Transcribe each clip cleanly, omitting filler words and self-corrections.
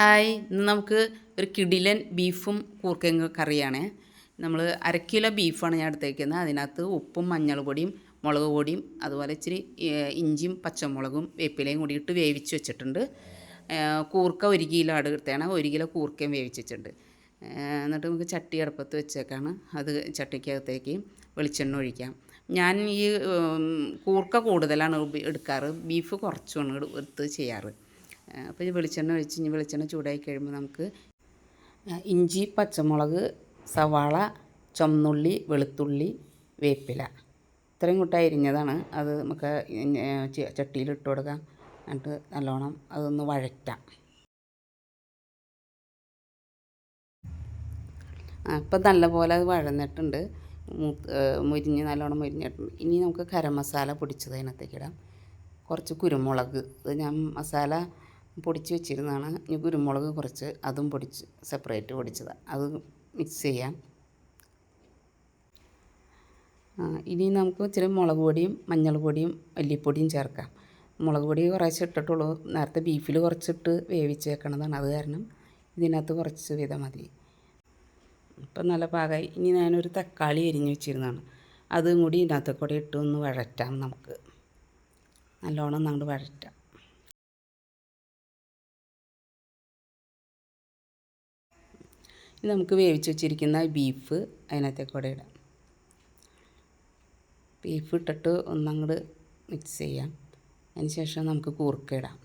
Hi, ഇന്ന് നമുക്ക് ഒരു കിടിലൻ ബീഫും കൂർക്കയും കറിയാണ്. നമ്മൾ 1/2 കിലോ ബീഫാണ് ഞാൻ എടുത്തേക്കുന്നത്. അതിനകത്ത് ഉപ്പും മഞ്ഞൾ പൊടിയും മുളക് പൊടിയും അതുപോലെ ഇച്ചിരി ഇഞ്ചിയും പച്ചമുളകും വേപ്പിലയും കൂടി ഇട്ട് വേവിച്ച് വെച്ചിട്ടുണ്ട്. കൂർക്ക 1 കിലോ എടുത്താണ്, 1 കിലോ കൂർക്കയും വേവിച്ച് വെച്ചിട്ടുണ്ട്. എന്നിട്ട് നമുക്ക് ചട്ടി അടുപ്പത്ത് വെച്ചേക്കാണ്. അത് ചട്ടിക്കകത്തേക്ക് വെളിച്ചെണ്ണ ഒഴിക്കാം. ഞാൻ ഈ കൂർക്ക കൂടുതലാണ് എടുക്കാറ്, ബീഫ് കുറച്ചുമാണ് എടുത്ത് ചെയ്യാറ്. അപ്പോൾ ഈ വെളിച്ചെണ്ണ ഒഴിച്ച് ഇനി വെളിച്ചെണ്ണ ചൂടായി കഴിയുമ്പോൾ നമുക്ക് ഇഞ്ചി പച്ചമുളക് സവാള ചുവന്നുള്ളി വെളുത്തുള്ളി വേപ്പില ഇത്രയും കൂട്ടായി അരിഞ്ഞതാണ്. അത് നമുക്ക് ചട്ടിയിൽ ഇട്ട് കൊടുക്കാം. എന്നിട്ട് നല്ലോണം അതൊന്ന് വഴറ്റാം. ഇപ്പം നല്ലപോലെ അത് വഴന്നിട്ടുണ്ട്, മുരിഞ്ഞ് നല്ലോണം മുരിഞ്ഞിട്ടുണ്ട്. ഇനി നമുക്ക് ഗരം മസാല പൊടിച്ചത് അതിനകത്തേക്ക് ഇടാം. കുറച്ച് കുരുമുളക്, ഇത് ഞാൻ മസാല പൊടിച്ച് വെച്ചിരുന്നതാണ്. ഇനി കുരുമുളക് കുറച്ച് അതും പൊടിച്ച് സെപ്പറേറ്റ് പൊടിച്ചതാണ്, അത് മിക്സ് ചെയ്യാം. ഇനി നമുക്ക് ഇച്ചിരി മുളക് പൊടിയും മഞ്ഞൾ പൊടിയും മല്ലിപ്പൊടിയും ചേർക്കാം. മുളക് പൊടി കുറച്ച് ഇട്ടിട്ടുള്ളൂ, നേരത്തെ ബീഫിൽ കുറച്ചിട്ട് വേവിച്ചേക്കണതാണ്, അത് കാരണം ഇതിനകത്ത് കുറച്ച് വീതം മതി. ഇപ്പം നല്ല പാകമായി. ഇനി ഞാനൊരു തക്കാളി അരിഞ്ഞ് വെച്ചിരുന്നതാണ്, അതും കൂടി ഇതിനകത്ത് കൂടി ഇട്ട് ഒന്ന് വഴറ്റാം. നമുക്ക് നല്ലോണം അങ്ങോട്ട് വഴറ്റാം. ഇനി നമുക്ക് വേവിച്ച് വെച്ചിരിക്കുന്ന ബീഫ് അതിനകത്തേക്ക് കൂടെ ഇടാം. ബീഫ് ഇട്ടിട്ട് ഒന്നങ്ങോട്ട് മിക്സ് ചെയ്യാം. അതിന് ശേഷം നമുക്ക് കൂർക്ക ഇടാം.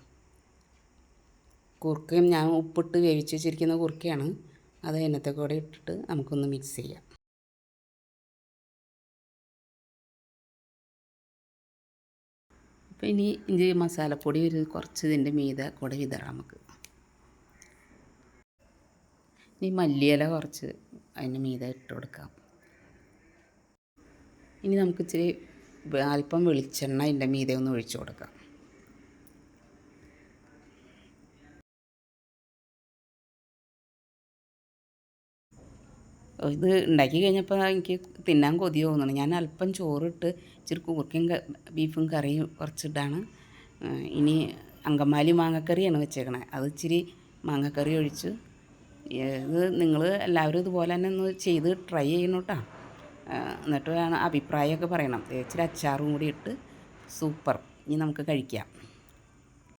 കൂർക്കയും ഞാൻ ഉപ്പിട്ട് വേവിച്ച് വെച്ചിരിക്കുന്ന കൂർക്കയാണ്, അത് അതിനകത്തേക്ക് കൂടെ ഇട്ടിട്ട് നമുക്കൊന്ന് മിക്സ് ചെയ്യാം. അപ്പോൾ ഇനി ഇഞ്ചി മസാലപ്പൊടി കുറച്ച് ഇതിൻ്റെ മീതെ കൂടെ വിതറാം നമുക്ക്. ഇനി മല്ലിയില കുറച്ച് അതിന് മീതെ ഇട്ട് കൊടുക്കാം. ഇനി നമുക്ക് ഇച്ചിരി അല്പം വെളിച്ചെണ്ണ അതിൻ്റെ മീതെ ഒന്ന് ഒഴിച്ച് കൊടുക്കാം. ഇത് ഉണ്ടാക്കി കഴിഞ്ഞപ്പോൾ എനിക്ക് തിന്നാൻ കൊതി തോന്നുന്നു. ഞാൻ അല്പം ചോറിട്ട് ഇച്ചിരി കൂർക്കയും ബീഫും കറിയും കുറച്ചിട്ടാണ്. ഇനി അങ്കമാലി മാങ്ങക്കറിയാണ് വെച്ചേക്കണേ, അത് ഇച്ചിരി മാങ്ങക്കറി ഒഴിച്ച്. ഇത് നിങ്ങൾ എല്ലാവരും ഇതുപോലെ തന്നെ ഒന്ന് ചെയ്ത് ട്രൈ ചെയ്യണം കേട്ടോ. എന്നിട്ട് വേണം അഭിപ്രായമൊക്കെ പറയണം. ഇച്ചിരി അച്ചാറും കൂടി ഇട്ട് സൂപ്പർ. ഇനി നമുക്ക് കഴിക്കാം.